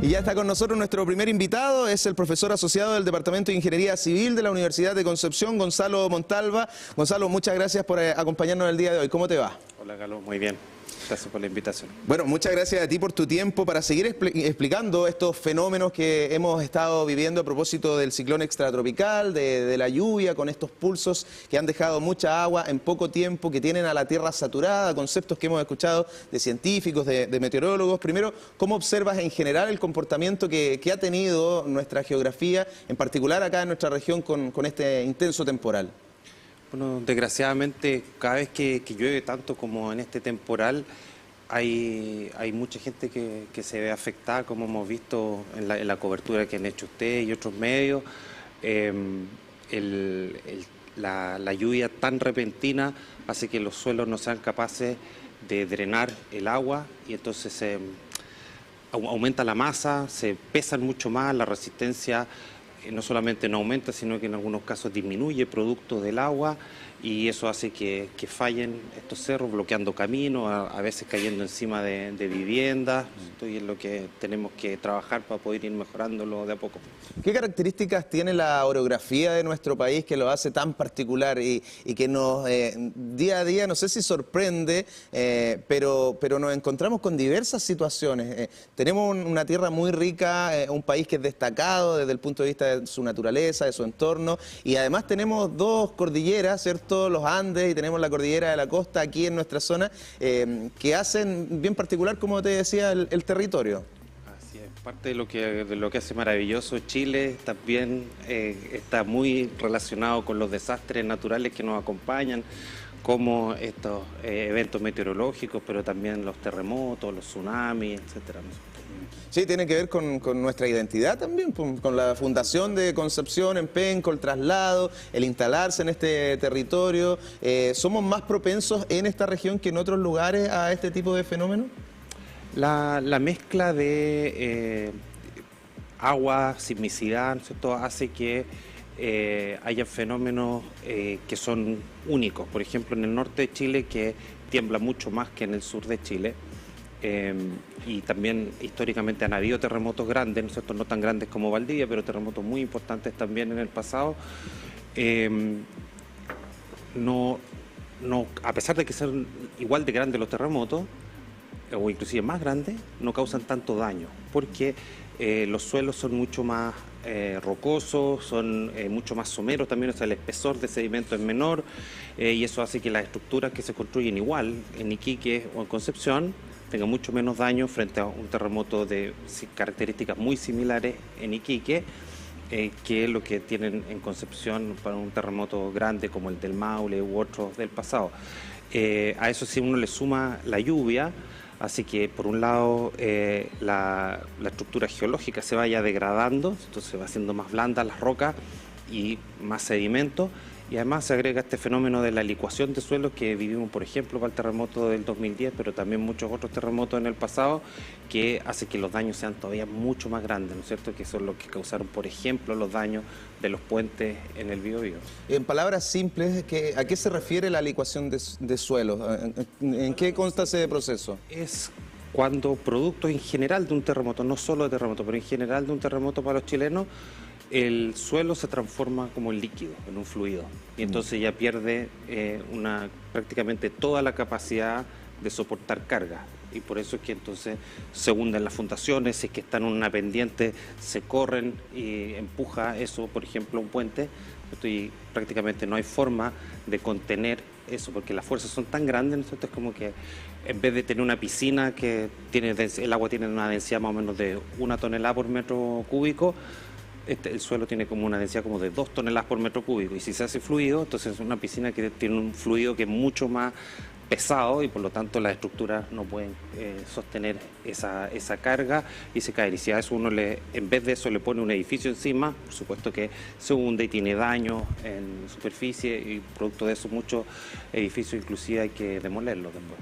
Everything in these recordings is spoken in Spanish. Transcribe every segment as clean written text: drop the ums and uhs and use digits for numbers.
Y ya está con nosotros nuestro primer invitado, es el profesor asociado del Departamento de Ingeniería Civil de la Universidad de Concepción, Gonzalo Montalva. Gonzalo, muchas gracias por acompañarnos el día de hoy. ¿Cómo te va? Hola, Carlos, muy bien. Gracias por la invitación. Bueno, muchas gracias a ti por tu tiempo para seguir explicando estos fenómenos que hemos estado viviendo a propósito del ciclón extratropical, de la lluvia, con estos pulsos que han dejado mucha agua en poco tiempo, que tienen a la tierra saturada, conceptos que hemos escuchado de científicos, de meteorólogos. Primero, ¿cómo observas en general el comportamiento que ha tenido nuestra geografía, en particular acá en nuestra región, con este intenso temporal? Bueno, desgraciadamente, cada vez que llueve tanto como en este temporal, hay mucha gente que se ve afectada, como hemos visto en la cobertura que han hecho ustedes y otros medios. La lluvia tan repentina hace que los suelos no sean capaces de drenar el agua y entonces aumenta la masa, se pesan mucho más, la resistencia no solamente no aumenta, sino que en algunos casos disminuye producto del agua y eso hace que fallen estos cerros, bloqueando caminos, a veces cayendo encima de viviendas, y es lo que tenemos que trabajar para poder ir mejorándolo de a poco. ¿Qué características tiene la orografía de nuestro país que lo hace tan particular y que nos día a día, no sé si sorprende, pero nos encontramos con diversas situaciones? Tenemos una tierra muy rica, un país que es destacado desde el punto de vista de su naturaleza, de su entorno, y además tenemos dos cordilleras, ¿cierto? Los Andes, y tenemos la cordillera de la costa aquí en nuestra zona, que hacen bien particular, como te decía, el territorio. Así es, parte de lo que hace maravilloso Chile también está muy relacionado con los desastres naturales que nos acompañan, como estos eventos meteorológicos, pero también los terremotos, los tsunamis, etcétera. Sí, tiene que ver con nuestra identidad también, con la fundación de Concepción en Penco, el traslado, el instalarse en este territorio. ¿Somos más propensos en esta región que en otros lugares a este tipo de fenómenos? La mezcla de agua, sismicidad, ¿cierto?, hace que haya fenómenos que son únicos. Por ejemplo, en el norte de Chile, que tiembla mucho más que en el sur de Chile. Y también históricamente han habido terremotos grandes, ¿no es cierto?, no tan grandes como Valdivia, pero terremotos muy importantes también en el pasado. A pesar de que sean igual de grandes los terremotos, o inclusive más grandes, no causan tanto daño, porque los suelos son mucho más rocosos, son mucho más someros también, o sea, el espesor de sedimento es menor, y eso hace que las estructuras que se construyen igual en Iquique o en Concepción tengan mucho menos daño frente a un terremoto de características muy similares en Iquique, que es lo que tienen en Concepción para un terremoto grande como el del Maule u otros del pasado. A eso sí uno le suma la lluvia, así que por un lado la estructura geológica se vaya degradando, entonces se va haciendo más blanda las rocas y más sedimento, y además se agrega este fenómeno de la licuación de suelos que vivimos, por ejemplo, para el terremoto del 2010, pero también muchos otros terremotos en el pasado, que hace que los daños sean todavía mucho más grandes, ¿no es cierto?, que son los que causaron, por ejemplo, los daños de los puentes en el Biobío. En palabras simples, ¿a qué se refiere la licuación de suelos? ¿En qué consta ese proceso? Es cuando productos en general de un terremoto, no solo de terremoto, pero en general de un terremoto para los chilenos, el suelo se transforma como en líquido, en un fluido, y entonces ya pierde prácticamente toda la capacidad de soportar carga, y por eso es que entonces se hunden las fundaciones, si es que están en una pendiente, se corren y empuja eso, por ejemplo, un puente, y prácticamente no hay forma de contener eso, porque las fuerzas son tan grandes, ¿no? Es como que en vez de tener una piscina que el agua tiene una densidad más o menos de 1 tonelada por metro cúbico, el suelo tiene como una densidad como de 2 toneladas por metro cúbico, y si se hace fluido, entonces es una piscina que tiene un fluido que es mucho más pesado y por lo tanto las estructuras no pueden sostener esa carga y se caen. Y si a eso uno en vez de eso le pone un edificio encima, por supuesto que se hunde y tiene daño en superficie, y producto de eso muchos edificios inclusive hay que demolerlos después.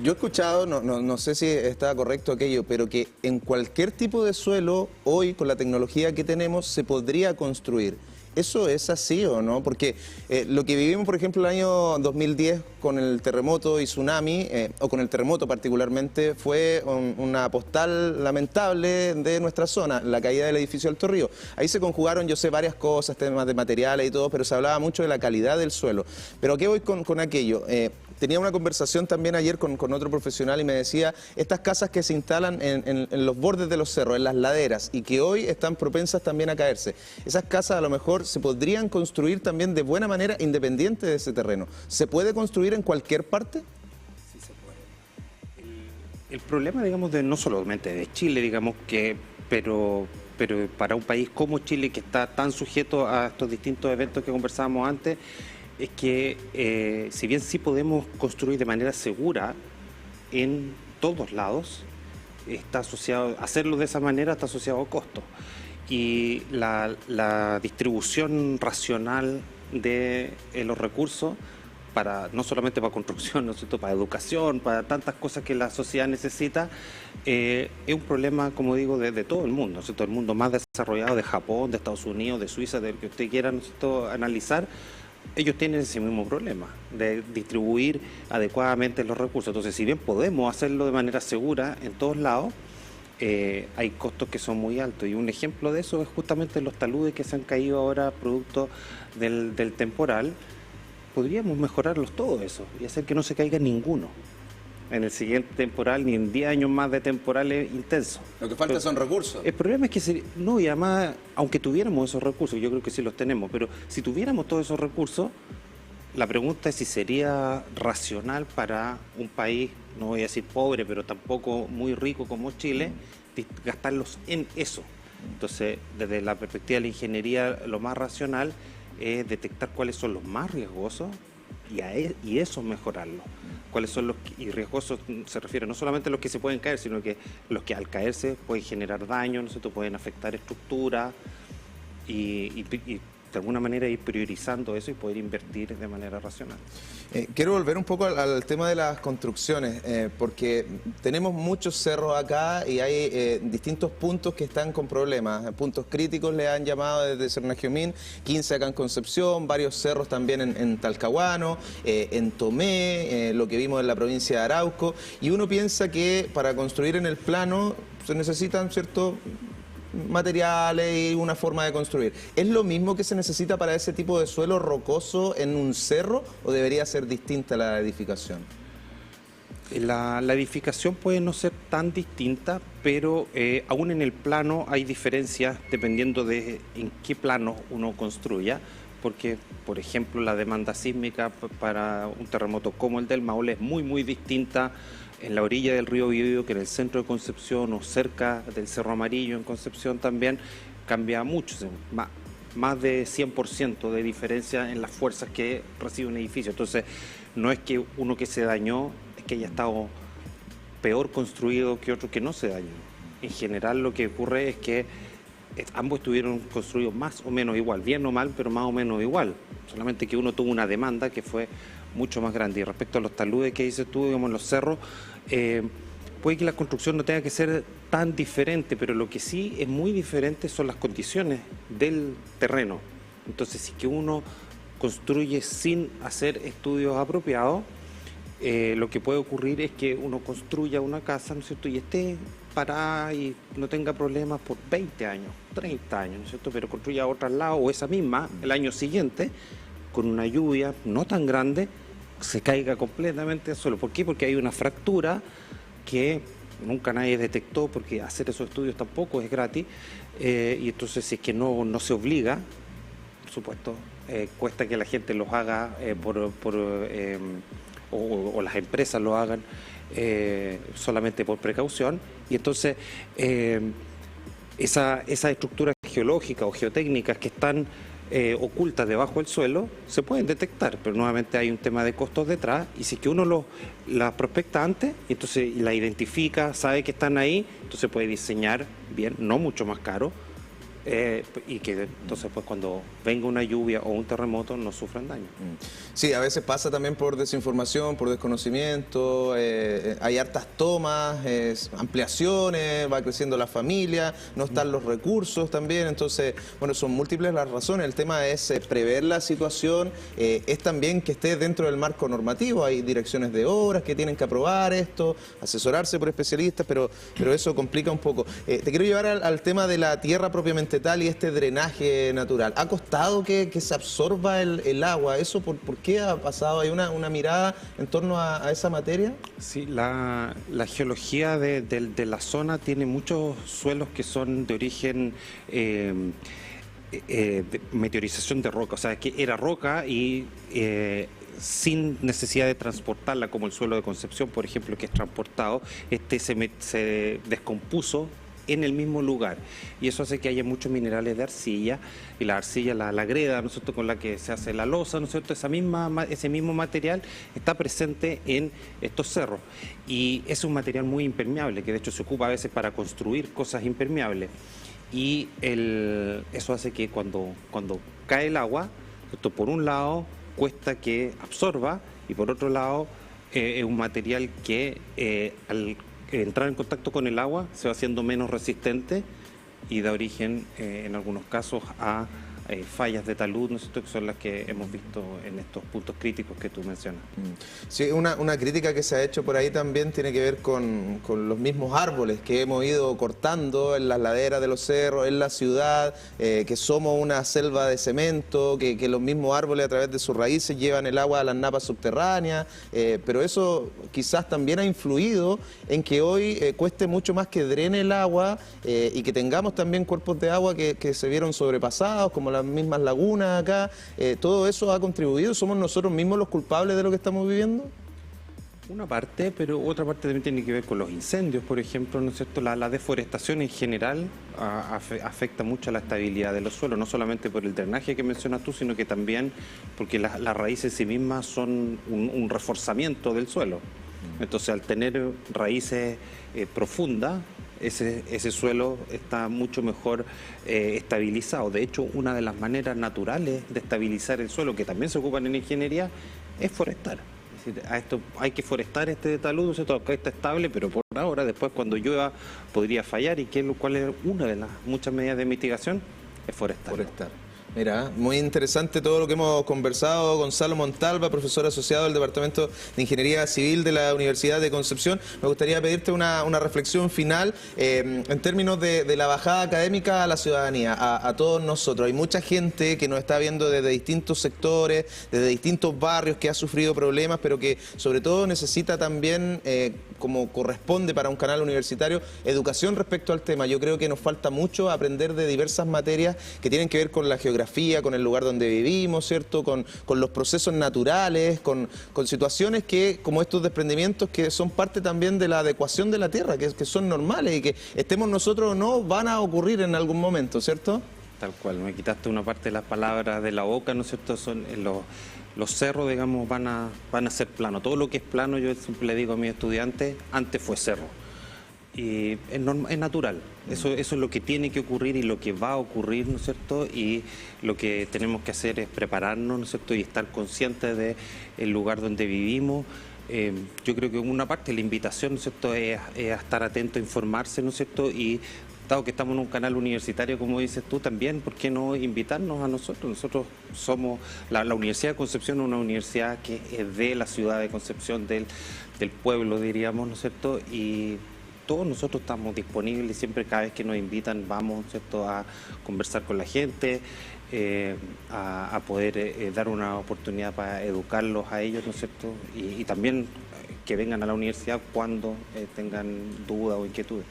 Yo he escuchado, no sé si está correcto aquello, pero que en cualquier tipo de suelo hoy con la tecnología que tenemos se podría construir. ¿Eso es así o no? Porque lo que vivimos, por ejemplo, el año 2010 con el terremoto y tsunami, o con el terremoto particularmente, fue una postal lamentable de nuestra zona, la caída del edificio Alto Río. Ahí se conjugaron, yo sé, varias cosas, temas de materiales y todo, pero se hablaba mucho de la calidad del suelo. Pero ¿a qué voy con aquello? Tenía una conversación también ayer con otro profesional y me decía, estas casas que se instalan en los bordes de los cerros, en las laderas, y que hoy están propensas también a caerse, esas casas a lo mejor se podrían construir también de buena manera independiente de ese terreno. ¿Se puede construir en cualquier parte? Sí se puede. El problema, digamos, no solamente de Chile, digamos, pero para un país como Chile, que está tan sujeto a estos distintos eventos que conversábamos antes, es que si bien sí podemos construir de manera segura en todos lados, está asociado, hacerlo de esa manera está asociado a costos. Y la distribución racional de los recursos, no solamente para construcción, ¿no es cierto?, para educación, para tantas cosas que la sociedad necesita, es un problema, como digo, de todo el mundo, ¿no es cierto?, el mundo más desarrollado, de Japón, de Estados Unidos, de Suiza, del que usted quiera, ¿no es cierto?, analizar. Ellos tienen ese mismo problema de distribuir adecuadamente los recursos. Entonces, si bien podemos hacerlo de manera segura en todos lados, hay costos que son muy altos. Y un ejemplo de eso es justamente los taludes que se han caído ahora producto del temporal. Podríamos mejorarlos todo eso y hacer que no se caiga ninguno en el siguiente temporal, ni en 10 años más de temporales intensos. Lo que falta son recursos. El problema es que, no, y además, aunque tuviéramos esos recursos, yo creo que sí los tenemos, pero si tuviéramos todos esos recursos, la pregunta es si sería racional para un país, no voy a decir pobre, pero tampoco muy rico como Chile, gastarlos en eso. Entonces, desde la perspectiva de la ingeniería, lo más racional es detectar cuáles son los más riesgosos y eso mejorarlo. Cuáles son y riesgosos se refiere no solamente a los que se pueden caer, sino que los que al caerse pueden generar daño, ¿no es cierto?, pueden afectar estructuras y de alguna manera ir priorizando eso y poder invertir de manera racional. Quiero volver un poco al tema de las construcciones, porque tenemos muchos cerros acá y hay distintos puntos que están con problemas. Puntos críticos le han llamado desde Cernagiomín, 15 acá en Concepción, varios cerros también en Talcahuano, en Tomé, lo que vimos en la provincia de Arauco, y uno piensa que para construir en el plano se necesitan ciertos materiales y una forma de construir. ¿Es lo mismo que se necesita para ese tipo de suelo rocoso en un cerro o debería ser distinta la edificación? La edificación puede no ser tan distinta, pero aún en el plano hay diferencias dependiendo de en qué plano uno construya, porque, por ejemplo, la demanda sísmica para un terremoto como el del Maule es muy distinta en la orilla del río Biobío que en el centro de Concepción o cerca del Cerro Amarillo en Concepción también cambia mucho, más de 100% de diferencia en las fuerzas que recibe un edificio. Entonces, no es que uno que se dañó, es que haya estado peor construido que otro que no se dañó. En general lo que ocurre es que ambos estuvieron construidos más o menos igual, bien o mal, pero más o menos igual. Solamente que uno tuvo una demanda que fue mucho más grande. Y respecto a los taludes que dices tú, digamos, en los cerros, puede que la construcción no tenga que ser tan diferente, pero lo que sí es muy diferente son las condiciones del terreno. Entonces, si que uno construye sin hacer estudios apropiados, lo que puede ocurrir es que uno construya una casa, ¿no es cierto?, y esté parada y no tenga problemas por 20 años, 30 años, ¿no es cierto?, pero construya otra al lado o esa misma el año siguiente, con una lluvia no tan grande, se caiga completamente al suelo. ¿Por qué? Porque hay una fractura que nunca nadie detectó, porque hacer esos estudios tampoco es gratis, y entonces si es que no se obliga, por supuesto, cuesta que la gente los haga o las empresas lo hagan solamente por precaución, y entonces esas estructuras geológicas o geotécnicas que están ocultas debajo del suelo se pueden detectar, pero nuevamente hay un tema de costos detrás, y si es que uno las prospecta antes y entonces la identifica, sabe que están ahí, entonces puede diseñar bien, no mucho más caro, y que entonces pues cuando venga una lluvia o un terremoto no sufran daño. Sí, a veces pasa también por desinformación, por desconocimiento, hay hartas tomas, ampliaciones, va creciendo la familia, no están los recursos también, entonces, bueno, son múltiples las razones. El tema es prever la situación, es también que esté dentro del marco normativo, hay direcciones de obras que tienen que aprobar esto, asesorarse por especialistas, pero eso complica un poco. Te quiero llevar al tema de la tierra propiamente tal y este drenaje natural. ¿Ha costado que se absorba el agua? ¿Eso por qué ha pasado? ¿Hay una mirada en torno a esa materia? Sí, la geología de la zona tiene muchos suelos que son de origen de meteorización de roca, o sea, que era roca y sin necesidad de transportarla, como el suelo de Concepción, por ejemplo, que es transportado, se descompuso en el mismo lugar, y eso hace que haya muchos minerales de arcilla, y la arcilla, la greda, ¿no es cierto?, con la que se hace la losa, ¿no es cierto?, ese mismo material está presente en estos cerros, y es un material muy impermeable, que de hecho se ocupa a veces para construir cosas impermeables, y eso hace que cuando cae el agua, ¿cierto?, por un lado cuesta que absorba, y por otro lado es un material que al entrar en contacto con el agua se va haciendo menos resistente y da origen en algunos casos a fallas de talud, ¿no es cierto?, que son las que hemos visto en estos puntos críticos que tú mencionas. Sí, una crítica que se ha hecho por ahí también tiene que ver con los mismos árboles que hemos ido cortando en las laderas de los cerros, en la ciudad, que somos una selva de cemento, que los mismos árboles a través de sus raíces llevan el agua a las napas subterráneas, pero eso quizás también ha influido en que hoy cueste mucho más que drene el agua y que tengamos también cuerpos de agua que se vieron sobrepasados, como las mismas lagunas acá. ¿Todo eso ha contribuido? ¿Somos nosotros mismos los culpables de lo que estamos viviendo? Una parte, pero otra parte también tiene que ver con los incendios, por ejemplo, ¿no es cierto? La deforestación en general afecta mucho a la estabilidad de los suelos, no solamente por el drenaje que mencionas tú, sino que también porque las raíces en sí mismas son un reforzamiento del suelo. Entonces, al tener raíces profundas, ese suelo está mucho mejor estabilizado. De hecho, una de las maneras naturales de estabilizar el suelo, que también se ocupan en ingeniería, es forestar. Es decir, a esto hay que forestar este talud, ¿cierto? Acá está estable, pero por ahora, después cuando llueva, podría fallar. ¿Y cuál es una de las muchas medidas de mitigación? Es forestar. Mira, muy interesante todo lo que hemos conversado. Gonzalo Montalva, profesor asociado del Departamento de Ingeniería Civil de la Universidad de Concepción. Me gustaría pedirte una reflexión final en términos de la bajada académica a la ciudadanía, a todos nosotros. Hay mucha gente que nos está viendo desde distintos sectores, desde distintos barrios, que ha sufrido problemas, pero que sobre todo necesita también, como corresponde para un canal universitario, educación respecto al tema. Yo creo que nos falta mucho aprender de diversas materias que tienen que ver con la geografía, con el lugar donde vivimos, ¿cierto? Con los procesos naturales, con situaciones como estos desprendimientos que son parte también de la adecuación de la tierra, que son normales y que estemos nosotros o no, van a ocurrir en algún momento, ¿cierto? Tal cual, me quitaste una parte de las palabras de la boca, ¿no es cierto? Son los cerros, digamos, van a ser planos. Todo lo que es plano, yo siempre le digo a mis estudiantes, antes fue cerro. Y es natural, eso es lo que tiene que ocurrir y lo que va a ocurrir, ¿no es cierto? Y lo que tenemos que hacer es prepararnos, ¿no es cierto? Y estar conscientes del lugar donde vivimos. Yo creo que una parte de la invitación, ¿no es cierto?, es a estar atento, a informarse, ¿no es cierto? Y dado que estamos en un canal universitario, como dices tú también, ¿por qué no invitarnos a nosotros? Nosotros somos, la Universidad de Concepción es una universidad que es de la ciudad de Concepción, del pueblo, diríamos, ¿no es cierto? Y todos nosotros estamos disponibles, siempre cada vez que nos invitan vamos, ¿cierto?, a conversar con la gente, a poder dar una oportunidad para educarlos a ellos, ¿no es cierto? Y también que vengan a la universidad cuando tengan dudas o inquietudes.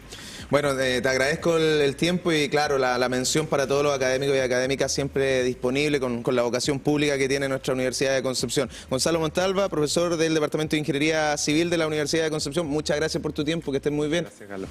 Bueno, te agradezco el tiempo y claro, la mención para todos los académicos y académicas siempre disponible con la vocación pública que tiene nuestra Universidad de Concepción. Gonzalo Montalva, profesor del Departamento de Ingeniería Civil de la Universidad de Concepción, muchas gracias por tu tiempo, que estés muy bien. Gracias, Carlos.